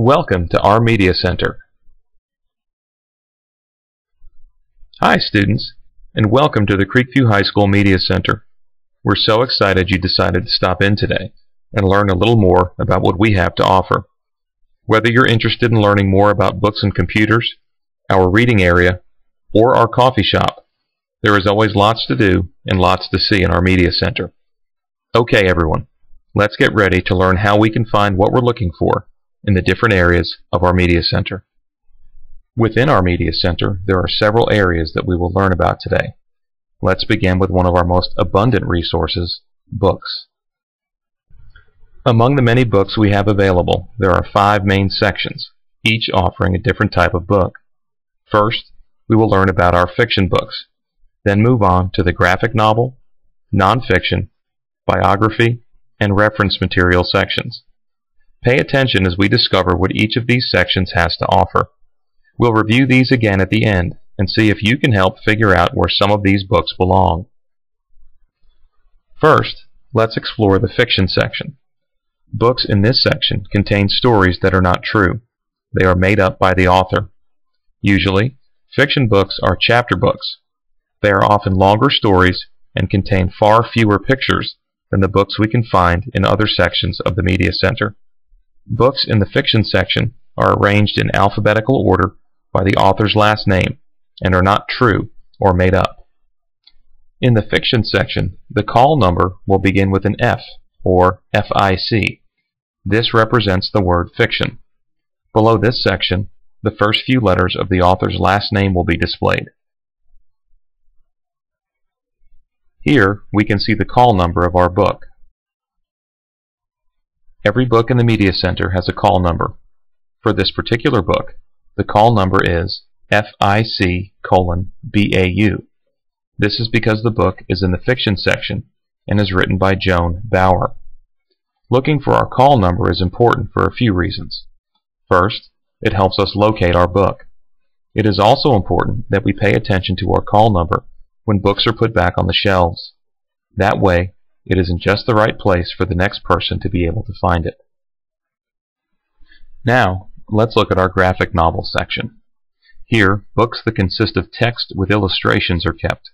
Welcome to our Media Center. Hi students, and welcome to the Creekview High School Media Center. We're so excited you decided to stop in today and learn a little more about what we have to offer. Whether you're interested in learning more about books and computers, our reading area, or our coffee shop, there is always lots to do and lots to see in our Media Center. Okay everyone, let's get ready to learn how we can find what we're looking for in the different areas of our Media Center. Within our Media Center, there are several areas that we will learn about today. Let's begin with one of our most abundant resources, books. Among the many books we have available, there are 5 main sections, each offering a different type of book. First, we will learn about our fiction books, then move on to the graphic novel, nonfiction, biography, and reference material sections. Pay attention as we discover what each of these sections has to offer. We'll review these again at the end and see if you can help figure out where some of these books belong. First, let's explore the fiction section. Books in this section contain stories that are not true. They are made up by the author. Usually, fiction books are chapter books. They are often longer stories and contain far fewer pictures than the books we can find in other sections of the Media Center. Books in the fiction section are arranged in alphabetical order by the author's last name and are not true or made up. In the fiction section, the call number will begin with an F, or FIC. This represents the word fiction. Below this section, the first few letters of the author's last name will be displayed. Here, we can see the call number of our book. Every book in the Media Center has a call number. For this particular book, the call number is FIC:BAU. This is because the book is in the fiction section and is written by Joan Bauer. Looking for our call number is important for a few reasons. First, it helps us locate our book. It is also important that we pay attention to our call number when books are put back on the shelves. That way, it is in just the right place for the next person to be able to find it. Now, let's look at our graphic novel section. Here, books that consist of text with illustrations are kept.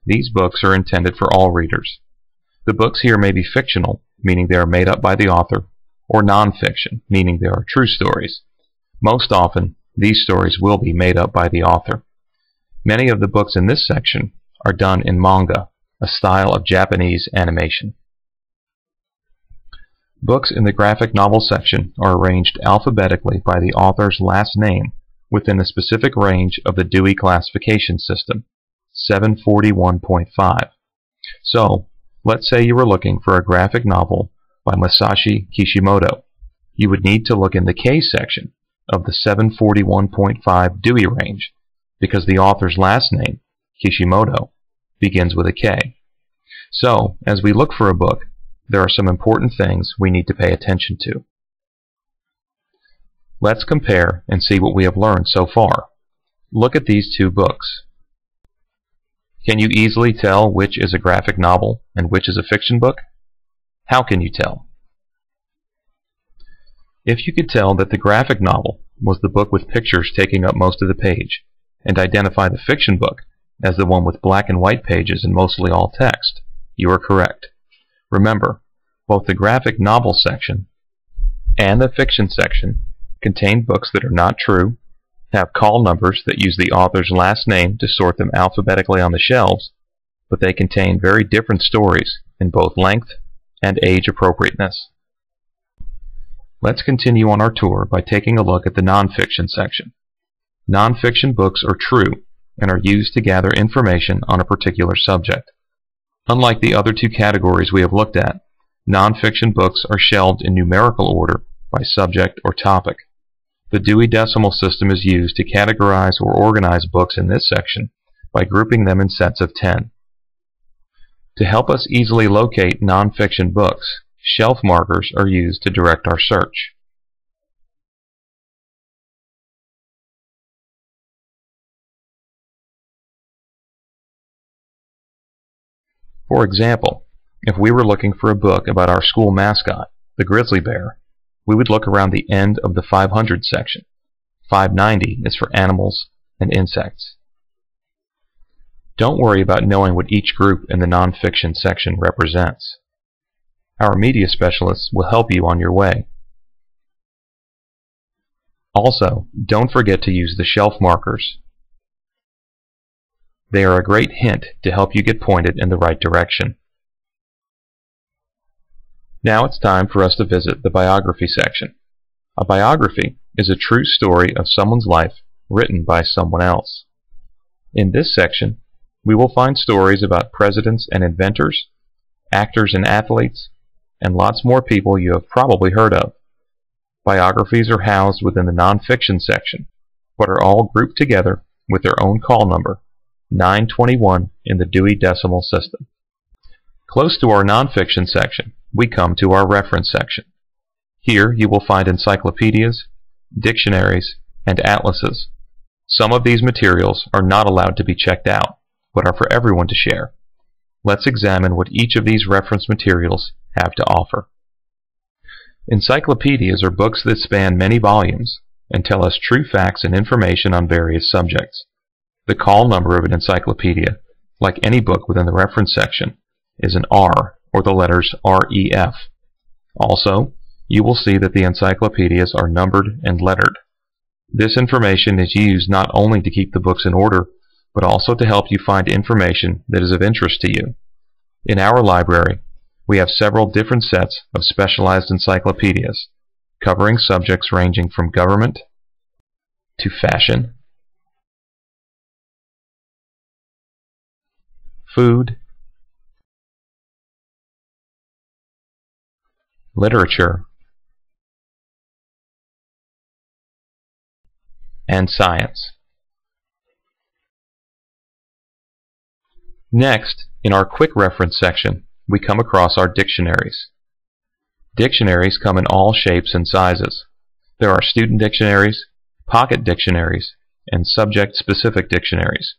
These books are intended for all readers. The books here may be fictional, meaning they are made up by the author, or nonfiction, meaning they are true stories. Most often, these stories will be made up by the author. Many of the books in this section are done in manga, a style of Japanese animation. Books in the graphic novel section are arranged alphabetically by the author's last name within a specific range of the Dewey Classification System, 741.5. So, let's say you were looking for a graphic novel by Masashi Kishimoto. You would need to look in the K section of the 741.5 Dewey range because the author's last name, Kishimoto, begins with a K. So, as we look for a book, there are some important things we need to pay attention to. Let's compare and see what we have learned so far. Look at these 2 books. Can you easily tell which is a graphic novel and which is a fiction book? How can you tell? If you could tell that the graphic novel was the book with pictures taking up most of the page, and identify the fiction book as the one with black and white pages and mostly all text, you are correct. Remember, both the graphic novel section and the fiction section contain books that are not true, have call numbers that use the author's last name to sort them alphabetically on the shelves, but they contain very different stories in both length and age appropriateness. Let's continue on our tour by taking a look at the nonfiction section. Nonfiction books are true and are used to gather information on a particular subject. Unlike the other 2 categories we have looked at, nonfiction books are shelved in numerical order by subject or topic. The Dewey Decimal System is used to categorize or organize books in this section by grouping them in sets of 10. To help us easily locate nonfiction books, shelf markers are used to direct our search. For example, if we were looking for a book about our school mascot, the grizzly bear, we would look around the end of the 500 section. 590 is for animals and insects. Don't worry about knowing what each group in the nonfiction section represents. Our media specialists will help you on your way. Also, don't forget to use the shelf markers. They are a great hint to help you get pointed in the right direction. Now it's time for us to visit the biography section. A biography is a true story of someone's life written by someone else. In this section, we will find stories about presidents and inventors, actors and athletes, and lots more people you have probably heard of. Biographies are housed within the nonfiction section, but are all grouped together with their own call number, 921 in the Dewey Decimal System. Close to our nonfiction section, we come to our reference section. Here you will find encyclopedias, dictionaries, and atlases. Some of these materials are not allowed to be checked out, but are for everyone to share. Let's examine what each of these reference materials have to offer. Encyclopedias are books that span many volumes and tell us true facts and information on various subjects. The call number of an encyclopedia, like any book within the reference section, is an R, or the letters REF. Also, you will see that the encyclopedias are numbered and lettered. This information is used not only to keep the books in order, but also to help you find information that is of interest to you. In our library, we have several different sets of specialized encyclopedias, covering subjects ranging from government to fashion, food, literature, and science. Next, in our quick reference section, we come across our dictionaries. Dictionaries come in all shapes and sizes. There are student dictionaries, pocket dictionaries, and subject-specific dictionaries.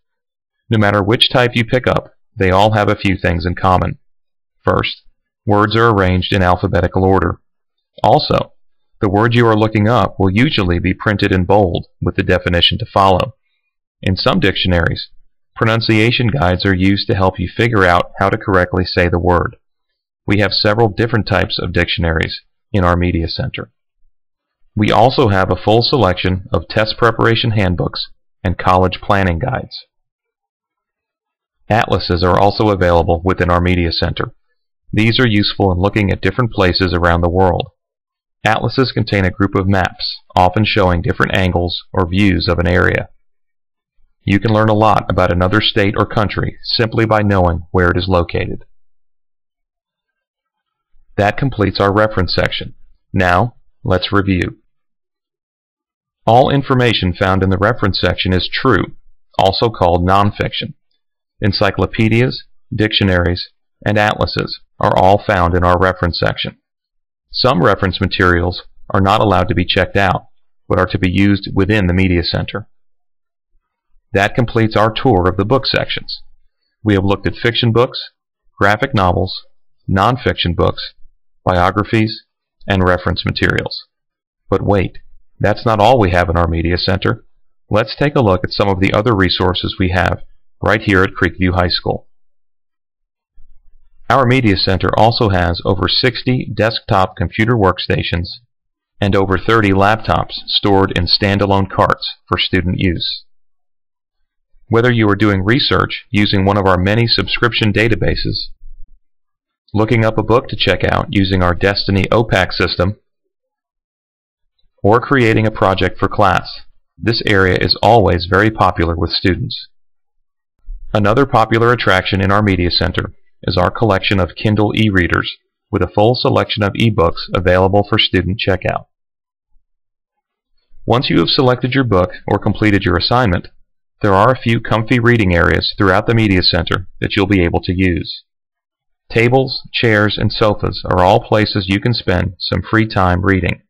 No matter which type you pick up, they all have a few things in common. First, words are arranged in alphabetical order. Also, the word you are looking up will usually be printed in bold with the definition to follow. In some dictionaries, pronunciation guides are used to help you figure out how to correctly say the word. We have several different types of dictionaries in our Media Center. We also have a full selection of test preparation handbooks and college planning guides. Atlases are also available within our Media Center. These are useful in looking at different places around the world. Atlases contain a group of maps, often showing different angles or views of an area. You can learn a lot about another state or country simply by knowing where it is located. That completes our reference section. Now, let's review. All information found in the reference section is true, also called nonfiction. Encyclopedias, dictionaries, and atlases are all found in our reference section. Some reference materials are not allowed to be checked out, but are to be used within the Media Center. That completes our tour of the book sections. We have looked at fiction books, graphic novels, nonfiction books, biographies, and reference materials. But wait, that's not all we have in our Media Center. Let's take a look at some of the other resources we have right here at Creekview High School. Our Media Center also has over 60 desktop computer workstations and over 30 laptops stored in standalone carts for student use. Whether you are doing research using one of our many subscription databases, looking up a book to check out using our Destiny OPAC system, or creating a project for class, this area is always very popular with students. Another popular attraction in our Media Center is our collection of Kindle e-readers with a full selection of e-books available for student checkout. Once you have selected your book or completed your assignment, there are a few comfy reading areas throughout the Media Center that you'll be able to use. Tables, chairs, and sofas are all places you can spend some free time reading.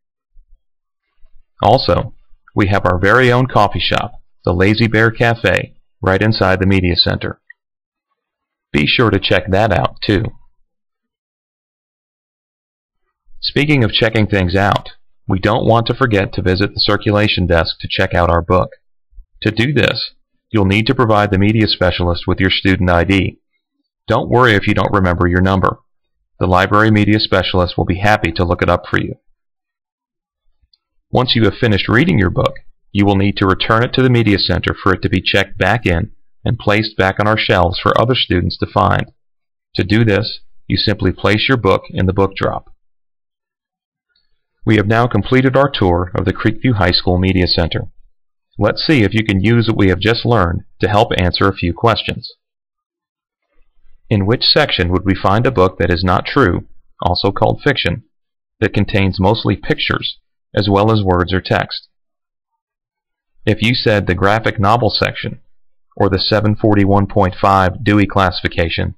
Also, we have our very own coffee shop, the Lazy Bear Cafe, right inside the Media Center. Be sure to check that out, too. Speaking of checking things out, We don't want to forget to visit the circulation desk to check out our book. To do this, you'll need to provide the media specialist with your student ID. Don't worry if you don't remember your number. The library media specialist will be happy to look it up for you. Once you have finished reading your book, you will need to return it to the Media Center for it to be checked back in and placed back on our shelves for other students to find. To do this, you simply place your book in the book drop. We have now completed our tour of the Creekview High School Media Center. Let's see if you can use what we have just learned to help answer a few questions. In which section would we find a book that is not true, also called fiction, that contains mostly pictures as well as words or text? If you said the graphic novel section or the 741.5 Dewey classification,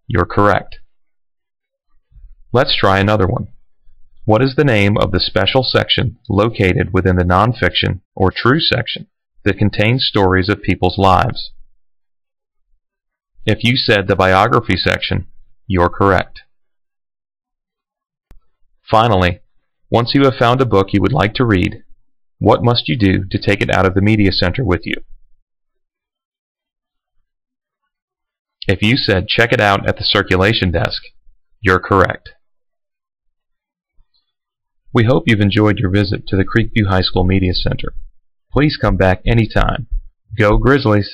you're correct. Let's try another one. What is the name of the special section located within the nonfiction or true section that contains stories of people's lives? If you said the biography section, you're correct. Finally, once you have found a book you would like to read, what must you do to take it out of the Media Center with you? If you said check it out at the circulation desk, you're correct. We hope you've enjoyed your visit to the Creekview High School Media Center. Please come back anytime. Go Grizzlies!